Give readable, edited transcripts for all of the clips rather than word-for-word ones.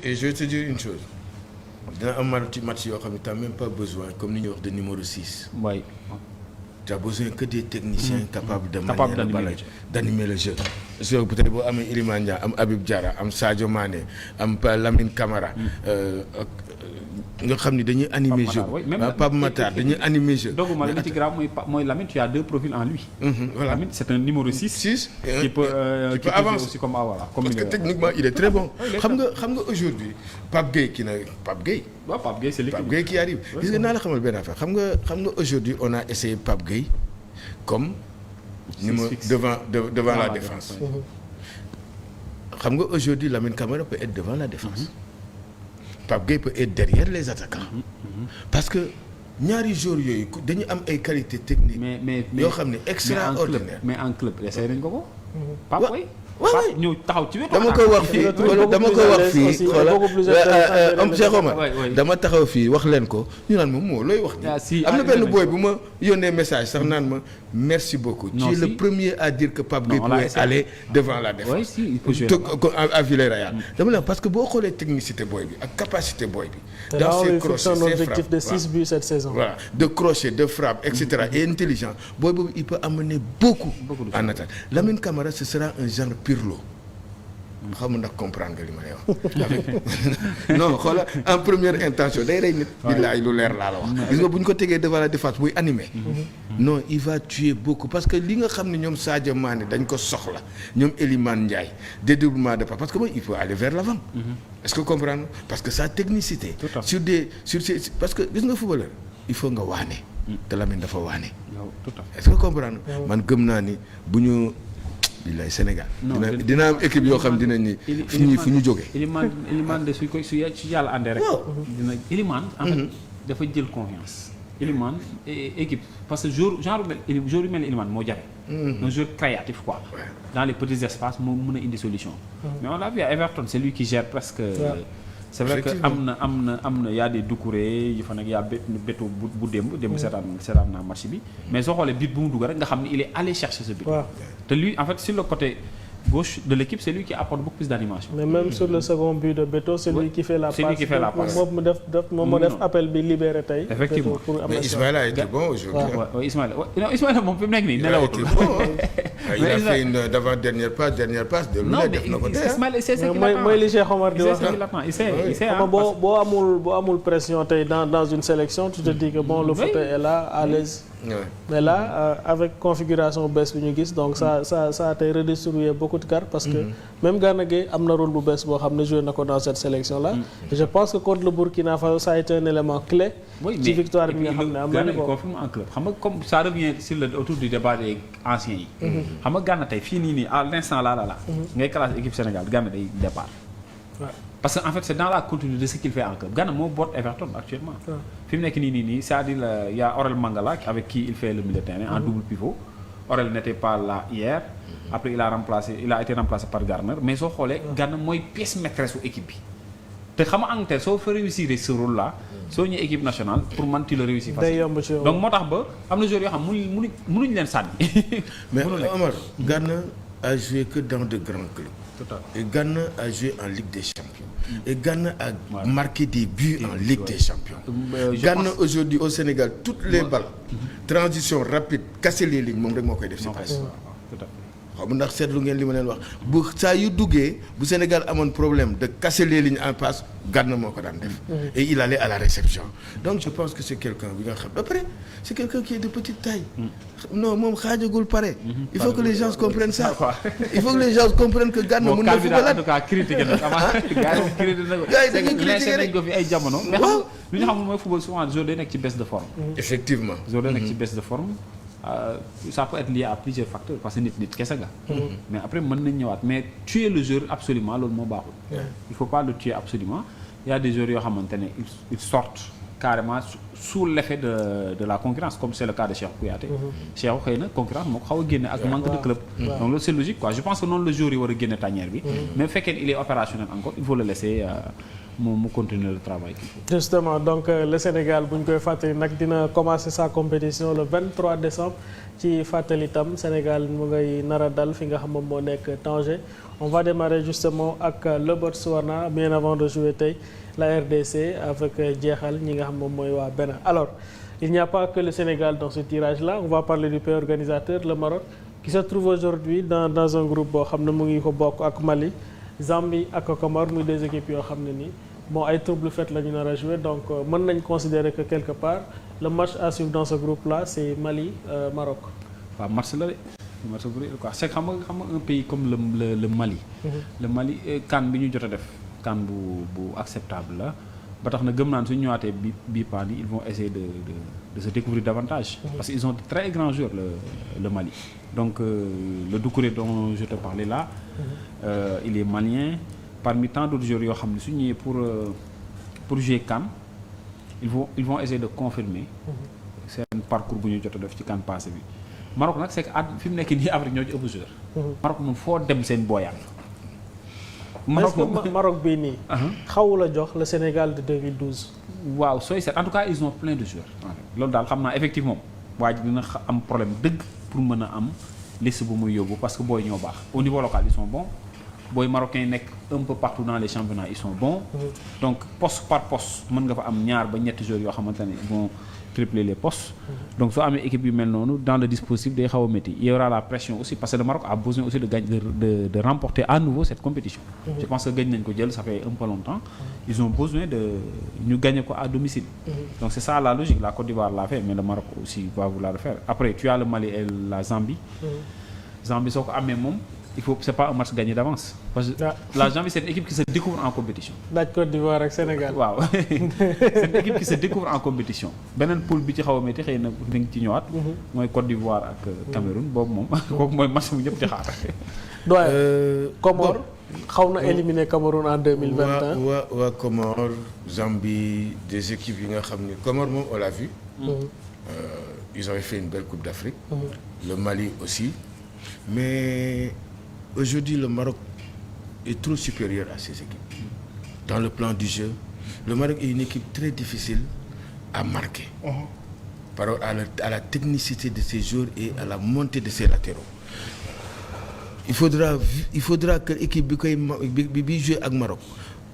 et je vais te dire une chose dina am match yoo xam ne t'as même pas besoin comme ni ñuy wax de numéro 6. oui. tu as besoin que des techniciens capables d'animer le jeu. parce que peut-être boo amee Iliman Ndiaye am Habib Diarra am Sadio Mané am Lamine Camara. nga xam ni dañuy animer jeu. Pape Matar dañuy animer jeu. doguma li ci grave mooy Lamine tu as deux profils en lui. Voilà Lamine c'est un numéro 6. qui peut avancer aussi comme voilà. Parce que techniquement il est très bon. xam nga aujourd'hui Pape Gueye waaw Pape Gueye c'est l'équipe. Pape Gueye qui arrive. gis nga naa la xamal benn affaire xam nga aujourd'hui on a essayé Pape Gueye comme numéro devant la défense. xam nga aujourd'hui Lamine Camara peut être devant la défense. Pape Gueye peut être derrière les attaquants. parce que ñaari joueurs yooyu dañu am ay qualités techniques. mais yoo xam ne extraordinaire. mais en club essayé nañ ko. Pape Gueye. waaw ñëw taxaw ci wetu. dama ko wax fii Cheikh Omar dama taxaw fii wax leen ko ñu naan ma moo looy wax nii. am na benn booy bu ma yónnee message sax naan ma merci beaucoup. tu es le premier à dire que Pape Gueye pouvait aller devant la défense. à Villarreal. dama la parce que boo xoolee technicité booy bi ak capacité booy bi. dans ses crochets c'est un objectif de 6 buts cette saison. voilà de crochet de frappe et cetera et intelligent booy boobu il peut amener beaucoup en attaque. Lamine Camara ce sera un genre Pirlo. xamul ndax comprendre nga li ma lay wax. non xoolal en première intention day rey nit. billaay lu leer laa la wax. gis nga bu ñu ko tegee devant la défense buy animé. non il va tuer beaucoup parce que li nga xam ne ñoom Sadio Mané dañ ko soxla ñoom Iliman Ndiaye dédoublement de pas parce que mooy il faut aller vers l'avant. est-ce que comprendre parce que sa technicité. parce que gis nga footballeur il faut nga waane. te Lamine dafa waane. est-ce que comprendre man gëm naa ni bu ñu. billaay Sénégal. dina am équipe yoo xam dinañ ni. fu ñu jógee. Iliman de su yàlla àndee rek. dina Iliman en fait dafa jël confiance. Iliman équipe parce que joueur yu mel ni Iliman moo jafe. un joueur créatif quoi. dans les petits espaces moo mën a indi solution. mais on l'a vu à Everton c'est lui qui gère presque. c'est vrai que am na y a des Doucouré yu fa nekk y a bétu bu démb seetaan naa match bi mais soo xoolee but bu mu dugg rek nga xam ne il est allé chercher ce but. te lui en fait sur le côté gauche de l'équipe c'est lui qui apporte beaucoup plus d'animation. mais même sur le second but de Beto c'est lui qui fait la passe. moom mu def appel bi libéré tey. effectivement mais Ismaïla a été bon aujourd'hui. waaw Ismaïla moom fi mu nekk nii nelawatul. il a fait une d'avant-dernière passe de lu ne def na ko tey. mooy li Cheikh Omar di wax. il sait boo amul pression tey dans une sélection tu te dis que bon le fauteuil est là à l'aise. mais là avec configuration bees bi ñu gis donc ça a tey redistribué beaucoup de cartes parce que même Gana Gueye am na rôle bu bees boo xam ne joué na ko dans cette sélection là. je pense que contre le Burkina Faso ça a été un élément clé. ci victoire bi nga xam ne am nañu ko confirme en club xam nga comme ça revient sur le autour du débat des anciens yi. xam nga Gana tey fii nii à l'instant là ngay classe équipe Sénégal Gana day départ. parce que en fait c'est dans la continuité de ce qu'il fait en club Gana moo boot Everton actuellement. fi mu nekk nii c'est-à-dire il y a Aurel Mangala avec qui il fait le milieu de terrain en double pivot. Aurel n'était pas là hier. après il a été remplacé par Garner mais soo xoolee Gana mooy pièce maîtresse su équipe bi. te xam nga Angleterre soo fa réussir ce rôle là soo ñëwee équipe nationale pour man tu le réussis facilement. donc moo tax ba am na joueurs yoo xam mënuñ leen sànni. mais Omar Gana a joué que dans de grands clubs. Et Gana a joué en Ligue des Champions. Et Gana a marqué des buts en Ligue des Champions. Gana aujourd'hui au Sénégal toutes les balles. transition rapide casser les lignes moom rek moo koy def si passe. xaw ma ndax seetlu ngeen li ma leen wax bu saa yu duggee bu Sénégal amoon problème de casser les lignes en passe Gana moo ko daan def. et il allait à la réception. donc je pense que c'est quelqu'un bi nga xam après c'est quelqu'un qui est de petite taille. non moom xaajagul pare. il faut que les gens comprennent ça. il faut que les gens comprennent que Gana mën na football en tout cas critiqué na gars yi dañuy critiqué rek ko fi ay jamono. mais xam lu ñu xam mooy football souvent joueur day nekk ci baisse de forme. effectivement joueur day nekk ci baisse de forme. ça peut être lié à plusieurs facteurs parce que nit kese nga. mais après mën nañ ñëwaat mais tuer le joueur absolument loolu moo baaxul. il faut pas le tuer absolument il y a des joueurs yoo xamante ne ils sortent carrément sous l'effet de la concurrence comme c'est le cas de Cheikh Kouyaté. Cheikh xëy na concurrence moo ko xaw a génne ak manque de club. donc loolu c'est logique quoi je pense que noonu le joueur yi war a génne tanière bi. mais bu fekkee il est opérationnel encore il faut le laisser mu continuer le travail qu'il faut. Justement donc le Sénégal bu ñu koy fàttali nag dina commencer sa compétition le 23 décembre ci fàttali itam Sénégal mu ngay nar a dal fi nga xam moom moo nekk Tanger. On va démarrer justement ak le Botswana bien avant de jouer tey la RDC avec jeexal ñi nga xam moom mooy waa Bénin. Alors il n'y a pas que le Sénégal dans ce tirage-là, on va parler du pays organisateur, le Maroc, qui se trouve aujourd'hui dans un groupe boo xam ne mu ngi ko bokk ak Mali, Zambie ak Comores, muy des équipes yoo xam ne nii bon ay trouble fête la ñu nar a jouer, donc mën nañ considérer que quelque part le match à suivre dans ce groupe-là c'est Mali Maroc. waaw match la de match bu quoi c'est xam nga un pays comme le Mali. Le Mali CAN bi ñu jot a def CAN bu acceptable la ba tax na gëm naan suñu ñëwaatee bi paan yi ils vont essayer de se découvrir davantage. Parce qu'ils ont de très grands joueurs le Mali. Donc le Doucouré dont je te parlais là. Il est malien. Parmi tant d'autres joueurs yoo xam ne su ñëwee pour jouer CAN ils vont essayer de confirmer seen parcours bu ñu jot a def ci CAN passé bi. Maroc nag c'est que fi mu nekk nii Afrique ñoo ci ëpp joueur. Maroc moom foo dem seen booyaan. Maroc bii nii. xawu la jox le Sénégal de 2012. waaw sooy seet en tout cas ils ont plein de joueurs. loolu daal xam naa effectivement waa ji dina am problème dëgg pour mën a am liste bu muy yóbbu parce que booy ñoo baax au niveau local ils sont bons. booy marocains yi nekk un peu partout dans les championnats ils sont bons. Donc poste par poste mën nga fa am ñaar ba ñetti joueurs yoo xamante ne vont tripler les postes. Donc soo amee équipe yu mel noonu dans le dispositif day xaw a métti. Il y aura la pression aussi parce que le Maroc a besoin aussi de gagner de remporter à nouveau cette compétition. Je pense que gañ nañ ko jël ça fait un peu longtemps. Ils ont besoin de ñu gagner ko à domicile. Donc c'est ça la logique. La Côte d'Ivoire l'a fait mais le Maroc aussi va vouloir le faire. Après tu as le Mali et la Zambie. Zambie soo ko amee moom. C'est pas un match gagné d'avance parce que la Zambie c'est une équipe qui se découvre en compétition. La Côte d'Ivoire ak Sénégal. waaw c'est une équipe qui se découvre en compétition. beneen poule bi ci xaw a métti xëy na dañ ci ñëwaat. mooy Côte d'Ivoire ak Cameroun boobu moom kooku mooy match bu ñëpp di xaar. doyen Comores xaw na éliminer Cameroun en 2021. waa Comores Zambie des équipes yi nga xam ni Comores moom on l'a vu. Ils avaient fait une belle Coupe d'Afrique. Le Mali aussi mais. Aujourd'hui, le Maroc est trop supérieur à ces équipes. Dans le plan du jeu, le Maroc est une équipe très difficile à marquer. Par rapport à la technicité de ses joueurs et à la montée de ses latéraux. Il faudra que l'équipe bi jouer avec Maroc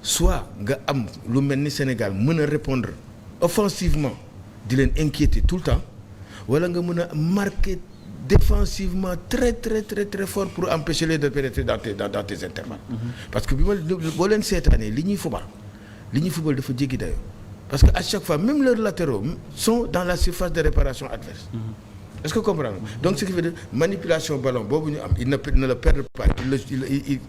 soit nga am lu mel ni Sénégal mën a répondre offensivement di leen inquiéter tout le temps wala nga mën a marquer défensivement très fort pour empêcher les de pénétrer dans tes intervalles. Parce que bi ma boo leen seetaanee li ñuy football dafa jéggi dayoo parce que à chaque fois même leurs latéraux sont dans la surface de réparation adverse. Est-ce que vous comprenez? Donc ce qui veut dire manipulation ballon boobu ñu am ils ne le perdent pas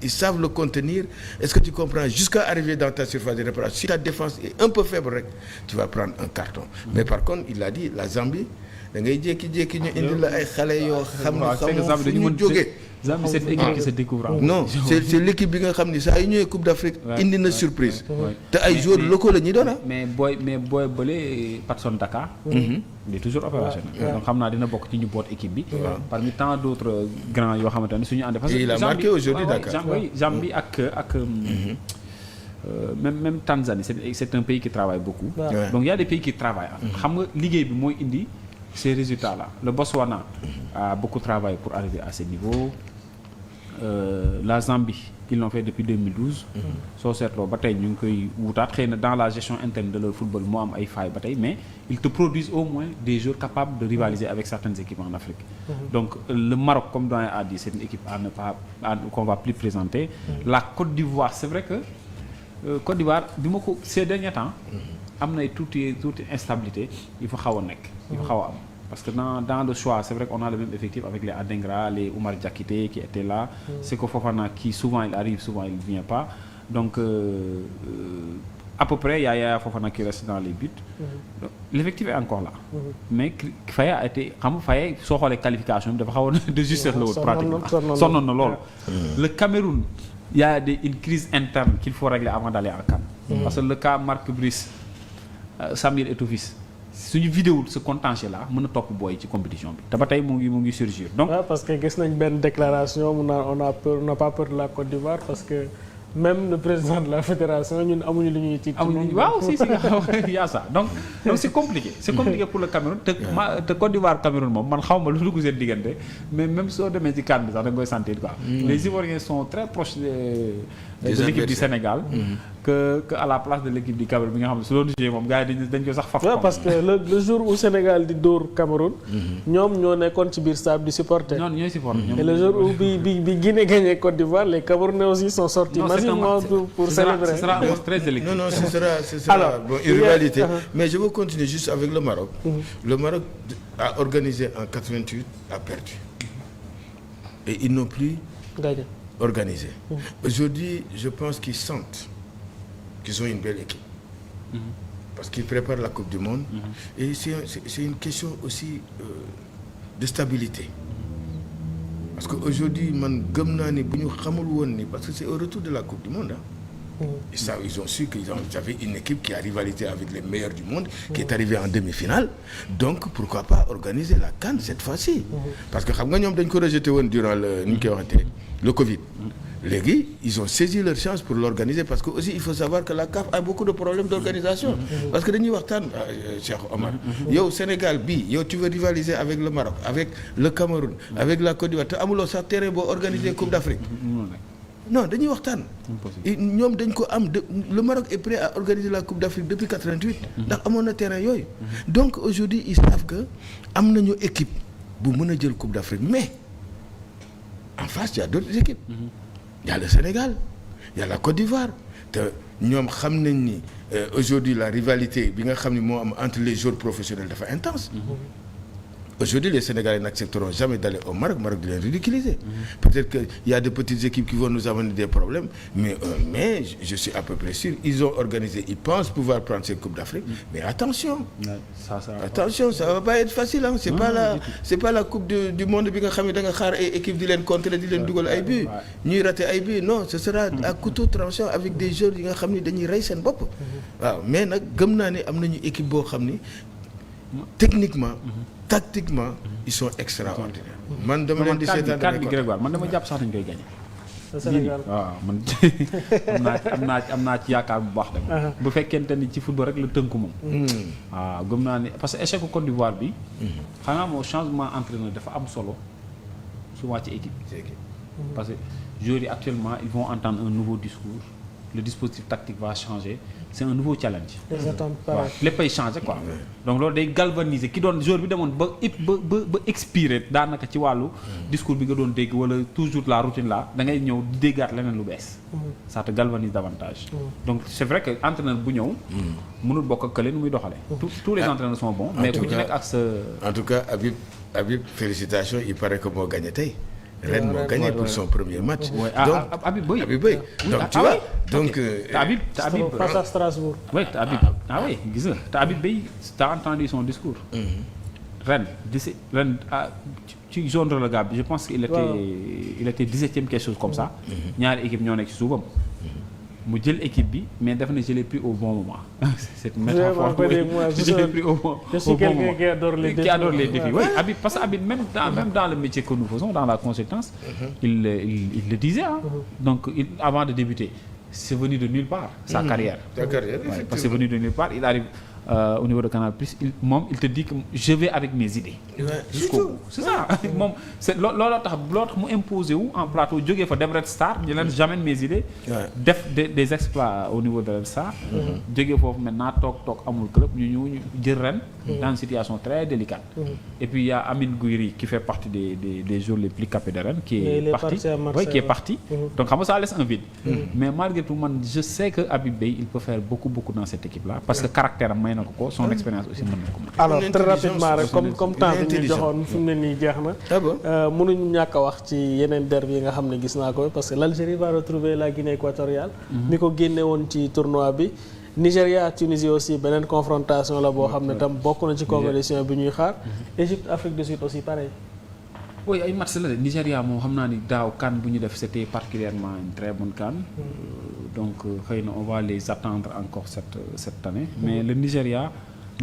ils savent le contenir. Est-ce que tu comprends? Jusqu'à arriver dans ta surface de réparation si ta défense est un peu faible rek tu vas prendre un carton. Mais par contre il a dit la Zambie da ngay jékki-jékki ñu indi la ay xale yoo xam ne xamoo fu ñu jógee. Zambie c'est l'équipe qui se découvre. Non c'est l'équipe bi nga xam ni saa yu ñëwee Coupe d'Afrique indi na surprise. te ay joueurs locaux la ñuy doon mais booy bële Patson Daka. il est toujours opérationnel. donc xam naa dina bokk ci ñu boot équipe bi. parmi tant d'autres grands yoo xamante ne suñu àndee. parce que il a marqué aujourd'hui Dakar. Zambie ak même Tanzanie c'est un pays qui travaille beaucoup. donc il y a des pays qui travaillent. xam nga liggéey bi mooy indi. Ces résultats-là. Le Botswana a beaucoup travaillé pour arriver à ce niveau. La Zambie, ils l'ont fait depuis 2012. soo seetloo ba tey ñu ngi koy wutaat xëy na dans la gestion interne de leur football moo am ay failles ba tey mais ils te produisent au moins des joueurs capables de rivaliser avec certaines équipes en Afrique. Donc le Maroc comme doyen a dit c'est une équipe à ne pas qu'on va plus présenter. La Côte d'Ivoire c'est vrai que Côte d'Ivoire bi ma ko ces derniers temps. am na tuuti instabilité il faut xaw a nekk. il faut xaw a am parce que dans le choix c'est vrai qu'on a le même effectif avec les Adingra les Oumar Diakité qui étaient là. Seko Fofana qui souvent il arrive souvent il vient pas donc à peu près Yaya Fofana qui reste dans les buts. Donc, l'effectif est encore là. Mais Faye a été xam nga Faye soo xoolee qualification bi dafa xawoon de justesse la woon pratiquement sonnoon na lool. Le Cameroun il y a une crise interne qu'il faut régler avant d'aller en CAN. Parce que le cas Marc Brice Samir Eto'o-Fils suñu vidéo ce contentieux là mën a topp booy ci compétition bi te ba tey mu ngi surgir donc. parce que gis nañ benn déclaration mu naan on n'a pas peur de la Côte d'Ivoire parce que même le président de la fédération ñun amuñu lu ñuy tiit. waaw si y a ça donc c'est compliqué. c'est compliqué pour le Cameroun te Côte d'Ivoire Cameroun moom man xaw ma lu dugg seen diggante mais même soo demee ci CAN bi sax da nga koy sentir quoi. Les Ivoiriens sont très proches de l'équipe du Sénégal. que à la place de l'équipe du Cameroun bi nga xam ne su doon jouer moom gars yi dañ ko sax faf. waaw parce que le jour où Sénégal di dóor Cameroun. ñoom ñoo nekkoon ci biir stade di supporter. ñooy supporter. et le jour où bi Guinée gagné Côte d'Ivoire les Camerounais aussi sont sortis massivement pour célébrer. Ce sera un match très électrique. Non, ce sera alors, bon, une rivalité. Mais je veux continuer juste avec le Maroc. Le Maroc a organisé en 88, a perdu. Et ils n'ont plus organisé. Aujourd'hui, je pense qu'ils sentent qu'ils ont une belle équipe. Parce qu'ils préparent la Coupe du Monde. Et c'est une question aussi de stabilité. Parce qu'aujourd'hui, man gëm naa ni bu ñu xamul woon ni parce que c'est au retour de la Coupe du Monde. Et ça, ils ont su qu'ils avaient une équipe qui a rivalisé avec les meilleurs du monde, qui est arrivée en demi-finale. Donc, pourquoi pas organiser la CAN cette fois-ci? Parce que xam nga ñoom dañ ko rejeté woon durant le Covid. Léegi, ils ont saisi leur chance pour l'organiser parce que aussi il faut savoir que la CAF a beaucoup de problèmes d'organisation. Parce que dañuy waxtaan Cheikh Omar. yow Sénégal bi yow tu veux rivaliser avec le Maroc, avec le Cameroun, avec la Côte d'Ivoire te amuloo sax terrain boo organiser Coupe d'Afrique. Non dañuy waxtaan. ñoom dañ ko am le Maroc est prêt à organiser la Coupe d'Afrique depuis 88. ndax amoon na terrain yooyu. Donc aujourd'hui ils savent que am nañu équipe bu mën a jël Coupe d'Afrique mais en face il y a d'autres équipes. Il y a le Sénégal, il y a la Côte d'Ivoire te ñoom xam nañ ni aujourd'hui la rivalité bi nga xam ni moo am entre les joueurs professionnels dafa intense. Aujourd'hui, les Sénégalais n'accepteront jamais d'aller au Maroc de les ridiculiser. Peut-être qu'il y a de petites équipes qui vont nous amener des problèmes, mais je suis à peu près sûr, ils ont organisé, ils pensent pouvoir prendre cette Coupe d'Afrique, mais attention, attention, ça va pas être facile, hein. C'est pas la Coupe du monde bi nga xam ne da nga xaar ay équipe di leen contrer di leen dugal ay buts, ñuy rater ay buts, non, ce sera à couteau tranchant avec des joueurs yi nga xam ne dañuy rey seen bopp. Waaw, mais nag gëm naa ne am nañu équipe boo xam ni techniquement, tactiquement, ils sont extraordinaires. Man dama leen di seetaan kan bi Grégoire man dama jàpp sax dañ koy gagné. Sénégal waaw man am naa ci yaakaar bu baax dem. bu fekkente ni ci football rek la tënku moom. waaw gëm naa ne parce que échec Côte d'Ivoire bi. xanaa moo changement entraîneur dafa am solo souvent ci équipe. parce que joueurs yi actuellement ils vont entendre un nouveau discours. Le dispositif tactique va changer c'est un nouveau challenge. waaw léppay changer quoi. donc loolu day galvaniser ki doon joueur bi demoon ba expirer daanaka ci wàllu discours bi nga doon dégg wala toujours la routine là da ngay ñëw déggaat leneen lu bees. ça te galvanise davantage. donc c'est vrai que entraîneur bu ñëw. mënul bokk ak kële nu muy doxalee. tous les entraîneurs sont bons. mais ku ci nekk ak sa. en tout cas Habib félicitations il paraît que moo gagné tey. Rennes moo gagné pour son premier match. donc Habib Boye. donc tu vois donc. Habib face à Strasbourg. oui te Habib oui gis nga te Habib Boye t'as entendu son discours. Rennes ci zone relégable bi je pense qu'il était 17e quelque chose comme ça. ñaari équipe ñoo nekk ci suufam. mu jël équipe bi mais def na je l'ai pris au bon moment. cette métaphore je l'ai pris au bon moment. Je suis quelqu'un qui adore les défis. Oui, Habib parce que Habib même dans le métier que nous faisons dans la consultance. il le disait hein. Donc avant de débuter c'est venu de nulle part sa carrière. Sa carrière effectivement. Parce que c'est venu de nulle part il arrive au niveau de Canal+, il te dit que je vais avec mes idées. Jusqu'au bout. C'est ça. moom c'est looloo tax mu imposé wu en plateau jógee fa dem Red Star ñu leen j'amène mes idées. def des exploits au niveau de Red Star. jógee foofu maintenant toog amul club ñu ñëw jël Rennes. dans une situation très délicate. Et puis il y a Amine Gouiri qui fait partie des joueurs les plus capés de Rennes qui est parti. Donc xam nga ça laisse un vide. Mais malgré tout man je sais que Habib Boye il peut faire beaucoup dans cette équipe là parce que caractère may na ko son expérience aussi mën na ko. Alors très rapidement rek comme temps bi ñu joxoon fi mu ne nii jeex na. mënuñu ñàkk a wax ci yeneen derby yi nga xam ne gis naa ko parce que l'Algérie va retrouver la Guinée équatoriale. mi ko génne woon ci tournoi bi. Nigéria Tunisie aussi beneen confrontation la boo xam ne tam bokk na ci compétition bi ñuy xaar. Égypte Afrique du Sud aussi pareil. oui ay match la de Nigéria moom xam naa ni daaw CAN bu ñu def c'était particulièrement une très bonne CAN. Donc xëy na on va les attendre encore cette année. Mais le Nigéria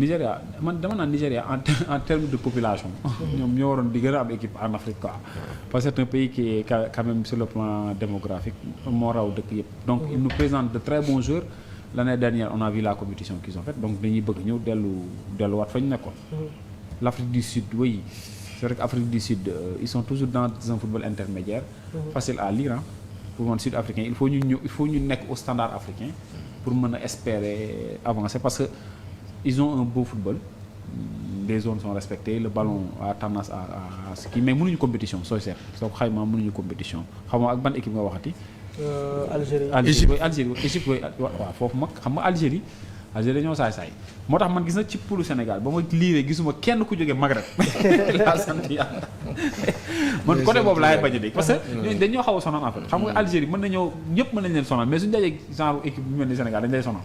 Nigéria man dama naan Nigéria en termes de population. ñoom ñoo waroon di gën a am équipe en Afrique quoi. parce que c'est un pays qui est quand même sur le plan démographique moo raw dëkk yëpp. donc il nous présente de très bons joueurs. L'année dernière on a vu la compétition qu'ils ont faite donc dañuy bëgg ñëw delluwaat fa ñu nekkoon. L'Afrique du Sud oui c'est vrai que Afrique du Sud ils sont toujours dans un football intermédiaire. facile à lire pour man sud-africain il faut ñu nekk au standard africain pour mën a espérer avancer parce que ils ont un beau football. Les zones sont respectées le ballon a tendance à ce qui mais mënuñu compétition sooy seet soo ko xaymaa mënuñu compétition xam nga ak ban équipe nga waxati. Algérie Égypte waaw foofu mag xam nga Algérie dañoo saay-saay moo tax man gis na ci poulu Sénégal ba ma liiree gisuma kenn ku jógee Maghreb laa sant yàlla man côté boobu laay bañ a dégg parce que dañoo xaw a sonal en fait xam nga Algérie mën nañoo ñëpp mën nañ leen sonal mais suñu dajee genre équipe bu mel ni Sénégal dañ lay sonal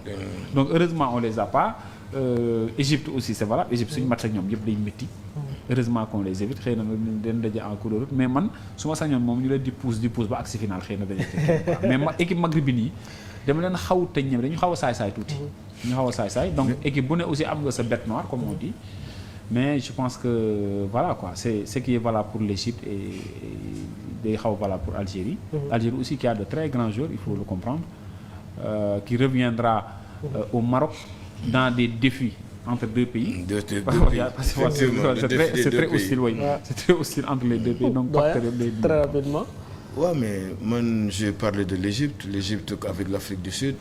donc heureusement on les a pas. Égypte aussi c'est valable Égypte suñu match ak ñoom yëpp day métti heureusement qu'on les évite xëy na dañ daje en cours de route mais man su ma sañoon moom ñu leen di pousse ba agsi final xëy na dañuy mais équipe maghrébine yi dama leen xaw tëj ñëw dañu xaw a saay-saay tuuti ñu xaw a saay-saay donc équipe bu ne aussi am nga sa bête noire comme on dit mais je pense que voilà quoi c'est ce qui est valable pour l'Égypte et day xaw valable pour Algérie Algérie aussi qui a de très grands joueurs il faut le comprendre qui reviendra au Maroc dans des défis entre deux pays. C'est très hostile, oui. C'est très hostile entre les deux pays. Donc, très rapidement. Ouais, mais moi, j'ai parlé de l'Égypte avec l'Afrique du Sud.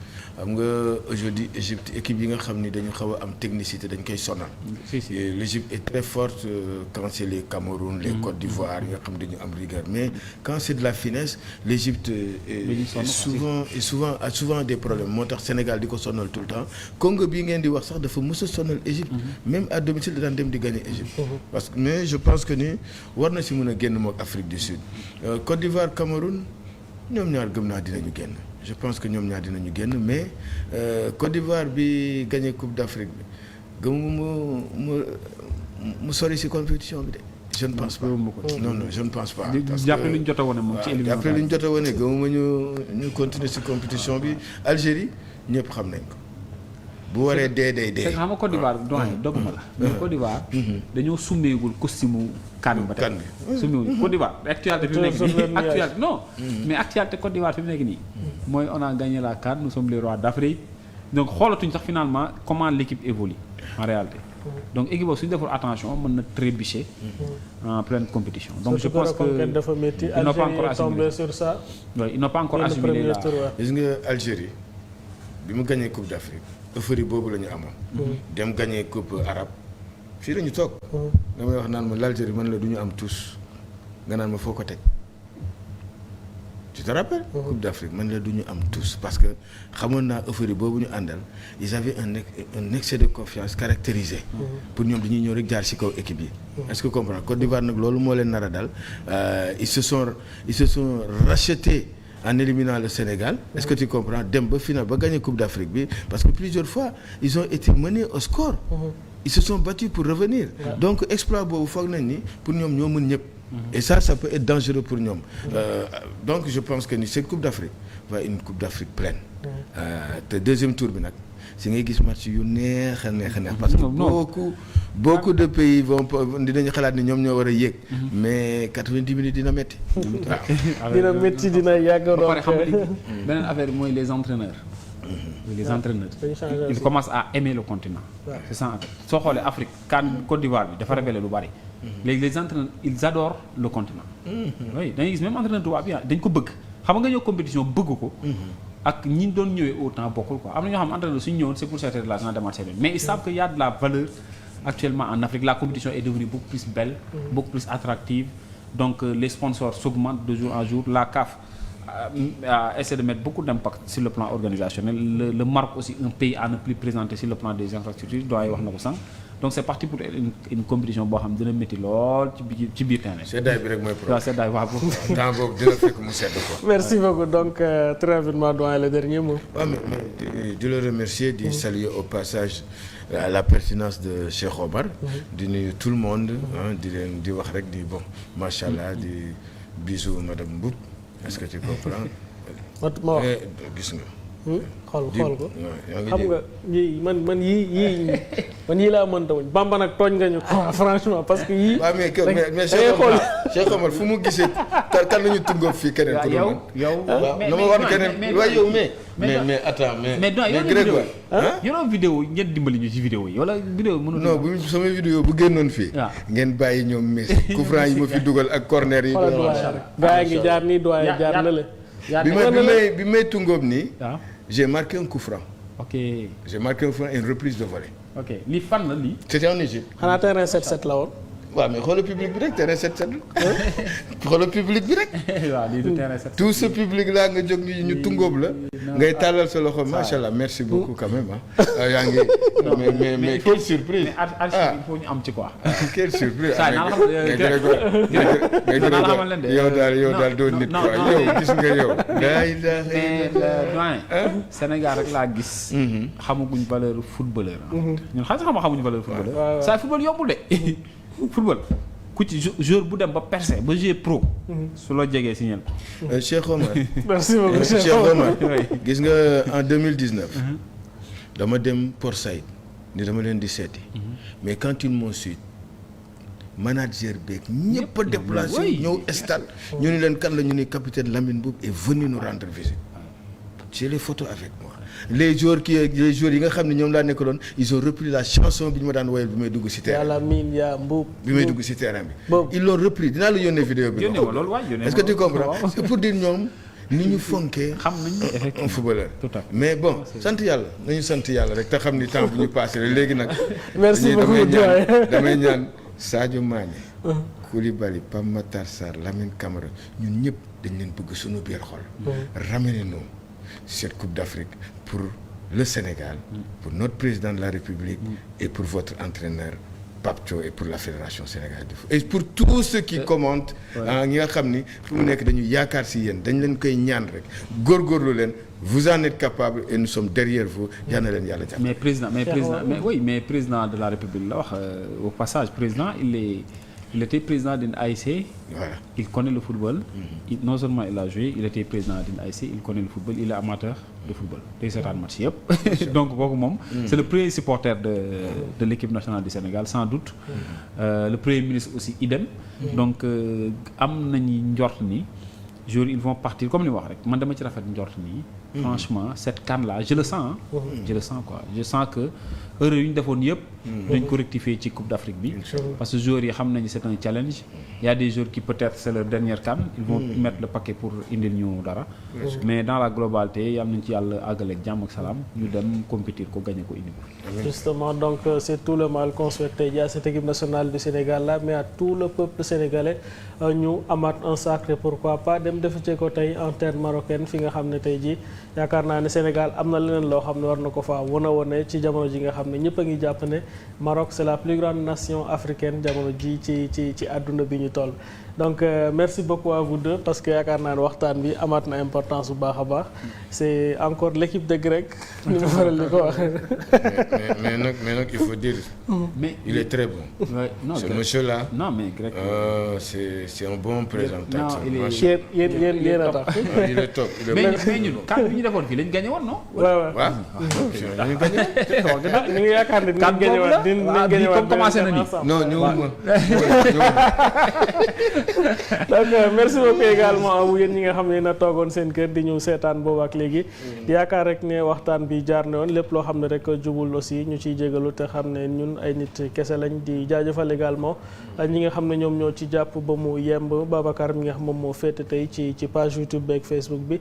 Aujourd'hui, l'Égypte, équipe qui a une technicité, l'Égypte est très forte quand c'est les Cameroun, les Côte d'Ivoire, mais quand c'est de la finesse, l'Égypte a souvent des problèmes. Moi, le Sénégal dit qu'on sonne tout le temps. Congo, bien dit ça, il faut sonner l'Égypte. Même à domicile, il faut gagner l'Égypte. Mais je pense que nous, on a gagné l'Afrique du Sud. Côte d'Ivoire, Cameroun, ñoom ñaar gëm naa dinañu génn je pense que ñoom ñaar dinañu génn mais Côte d'Ivoire bi gagné Coupe d'Afrique bi gëmuma mu sori ci compétition bi de je ne pense pas non je ne pense pas d'après li ñu jot a wane moom ci éliminatoire d'après li ñu jot a wane gëmuma ñu continuer ci compétition bi Algérie ñëpp xam nañ ko bu waree dee xam nga Côte d'Ivoire doyen doguma la mais Côte d'Ivoire dañoo summeegul costume kan ba tey summeegul Côte d'Ivoire actualité fi mu nekk nii actualité non mais actualité Côte d'Ivoire fi mu nekk nii mooy on a gagné la CAN nous sommes les rois d'Afrique donc xoolatuñ sax finalement comment l'équipe évolue en réalité donc équipe boobu suñu deful attention mën na trébucher en pleine compétition donc je pense que ils n'ont pas encore assimilé sur ça ils n'ont pas encore assimilé la gis nga Algérie bi mu gagné Coupe d'Afrique euphorie boobu la ñu amoon. dem gagné coupe arabe fii la ñu toog. nga may wax naan ma l'Algérie man la du ñu am tous nga naan ma foo ko teg. tu te rappelles. coupe d'Afrique man la du ñu am tous parce que xamoon naa euphorie boobu ñu àndal ils avaient un excès de confiance caractérisé. pour ñoom dañuy ñëw rek jaar ci kaw équipe yi. est-ce que comprendre Côte d'Ivoire nag loolu moo leen nar a dal ils se sont rachetés. En éliminant le Sénégal, est-ce que tu comprends dem ba final ba gagner Coupe d'Afrique bi parce que plusieurs fois ils ont été menés au score. Ils se sont battus pour revenir. Donc exploit boobu foog nañ ni pour ñoom ñoo mën ñëpp. Et ça peut être dangereux pour ñoom. Donc je pense que ni cette Coupe d'Afrique va une Coupe d'Afrique pleine. te deuxième tour bi nag si ngay gis match yu neex a neex parce que beaucoup de pays vont dinañu xalaat ni ñoom ñoo war a yéeg. mais 90 minutes dina métti. dina métti dina yàgg ba pare xam nga beneen affaire bi mooy les entraîneurs. les entraîneurs ils commencent à aimer le continent. c'est ça en fait soo xoolee Afrique CAN Côte d'Ivoire bi dafa révélé lu bari. léegi les entraîneurs ils adorent le continent. oui dañuy gis même entraîneur tubaab bi dañ ko bëgg xam nga ñëw compétition bëgg ko. ak ñi doon ñëwee autant bokkul quoi am na ñoo xam entraîneur suñu ñëwoon c'est pour chercher de l'argent demaat seen mais ils savent qu'il y a de la valeur actuellement en Afrique la compétition est devenue beaucoup plus belle beaucoup plus attractive donc les sponsors s'augmentent de jour en jour la CAF essaie de mettre beaucoup d'impact sur le plan organisationnel le Maroc aussi un pays à ne plus présenter sur le plan des infrastructures doyen wax na ko sànq donc c'est parti pour une compétition boo xam dina métti lool ci biir terrain. seddaay bi rek mooy problème. waaw seddaay waaw temps boobu dina fekk mu sedd quoi. merci beaucoup donc très rapidement doyen le dernier mot. waaw mais di le remercier di saluer au passage la pertinence de Cheikh Omar. di nuyu tout le monde. di leen di wax rek di bon macha allah di bisou madame Mboup est-ce que tu comprends. ma wax gis nga. xool ko xam nga yii man yii laa mënta wuñ Bamba nag tooñ nga ñu franchement parce que yii. waaw mais Cheikh Omar fu mu gisee kan la ñu tungoo fii keneen. ku dul man yow na ma wax keneen waaye yow mais attends mais Grégoire yoroo vidéo ngeen dimbali ñu ci vidéo yi wala vidéo mënul. non bu sama vidéo bu génnoon fii. ngeen bàyyi ñoom Messi coup franc yi ma fi dugal ak corner yi. gaa ngi jaar nii doyen jaar na le. bi may tungóob nii. j'ai marqué un coup franc. ok j'ai marqué un coup franc et une reprise de volée. ok lii fan la lii. c'était en Égypte. xanaa terrain 7-7 la woon. waaw mais xoolal public bi rek terrain 7-7 xoolal public bi rek. waaw lii du terrain 7-7. tout ce public là nga jóg ñu tungóob la. ngay tàllal sa loxo macha allah merci beaucoup quand même ah. yaa ngi mais quelle surprise. mais archive il faut ñu am ci quoi. quelle surprise. saa yi naa la xamal leen de yow daal doo nit quoi yow gis nga yow. mais doyen Sénégal rek laa gis. xamaguñ valeur footballeur. ñun xamuñu valeur footballeur. saa football yombul de. football ku ci joueur bu dem ba percé ba jouer pro. su la jegee si ñen. Cheikh Omar. merci beaucoup Cheikh Omar. gis nga en 2019. dama dem Port Saïd ni dama leen di seeti. mais quand ils m'ont su manager beeg ñëpp a déplacé ñëw stade. ñu ni leen kan la ñu ni capitaine Lamine Boub est venu nous rendre visite. j'ai les photos avec moi. les joueurs yi nga xam ne ñoom laa nekk doon ils ont repris la chanson bi ñu ma daan woyal bi may dugg ci terrain. yàlla miin yaa Mbuub. bi may dugg ci terrain bi. ils l'ont repris dinaa la yónnee vidéo bi. yónnee ma loolu waay yónnee ma est-ce que tu comprends c'est pour dire ñoom ni ñu fonkee. xam nañu effectivement un footballeur. tout à fait mais bon sant yàlla nañu sant yàlla rek te xam ni temps bu ñu passé la léegi nag. merci beaucoup damay ñaan Sadio Mané. Koulibaly Pape Matar Sarr Lamine Camara ñun ñëpp dañ leen bëgg suñu biir xol. ramenez-nous cette Coupe d'Afrique pour le Sénégal, pour notre président de la République et pour votre entraîneur Pape Thio et pour la Fédération sénégalaise de foot. Et pour tous ceux qui commentent ñi nga xam ni fu mu nekk dañu yaakaar si yéen dañ leen koy ñaan rek góorgóorlu leen vous en êtes capable et nous sommes derrière vous yal na leen yàlla jàpp. mais président de la République la wax au passage président il était président d'une ASC. Voilà. Il connaît le football. Non seulement il a joué, il était président d'une ASC, il connaît le football, il est amateur de football. Day seetaan match yëpp. Donc kooku moom. C'est le premier supporter de l'équipe nationale du Sénégal sans doute. Le premier ministre aussi idem. Donc am nañu njort ni joueurs ils vont partir comme ni wax rek man dama ci rafet njort nii. Franchement cette CAN là je le sens je le sens quoi je sens que erreur yu ñu defoon yëpp. dañ ko rectifier ci Coupe d'Afrique bi. parce que joueurs yi xam nañu c'est un challenge. Il y a des joueurs qui peut-être c'est leur dernière CAN. Ils vont mettre le paquet pour indil ñu dara. mais dans la globalité yal nañu ci yàlla àggaleeg jàmm ak salaam ñu dem compétir ko gagner ko indi ko. justement donc c'est tout le mal qu'on souhaite tey jii à cette équipe nationale du Sénégal là mais à tout le peuple sénégalais ñu amaat un sacré pourquoi pas dem defe ko tey en terre marocaine fi nga xam ne tey jii yaakaar naa ne Sénégal am na leneen loo xam ne war na ko faa wane ci jamono ji nga xam ne ñëpp a ngi jàpp ne Maroc c'est la plus grande nation africaine jamono ji ci àdduna bi ñu toll. donc merci beaucoup à vous deux parce que yaakaar naa ne waxtaan bi amaat na importance bu baax a baax c'est encore l'équipe de Greg ni ma faral di ko wax. mais nag il faut dire. mais il est très bon. non ce monsieur là. non mais Greg. c'est un bon présentateur. non il est yéen a tax. il est top mais ñun kan bi ñu defoon fii lañ gagné woon non. waaw ñu gagné. ñu ngi yaakaar ne dinañ gagné waat dinañ gagné waat commencé na nii. non ñëwuma. donc merci beaucoup également à vous yéen ñi nga xam ne na toogoon seen kër di ñu seetaan boobu ak léegi yaakaar rek ne waxtaan bi jaar na woon lépp loo xam ne rek jubul aussi ñu ciy jégalu te xam ne ñun ay nit kese lañ di jaajëfal également ñi nga xam ne ñoom ñoo ci jàpp ba mu yemb Babacar mi nga xam moom moo féete tey ci page YouTube beeg Facebook bi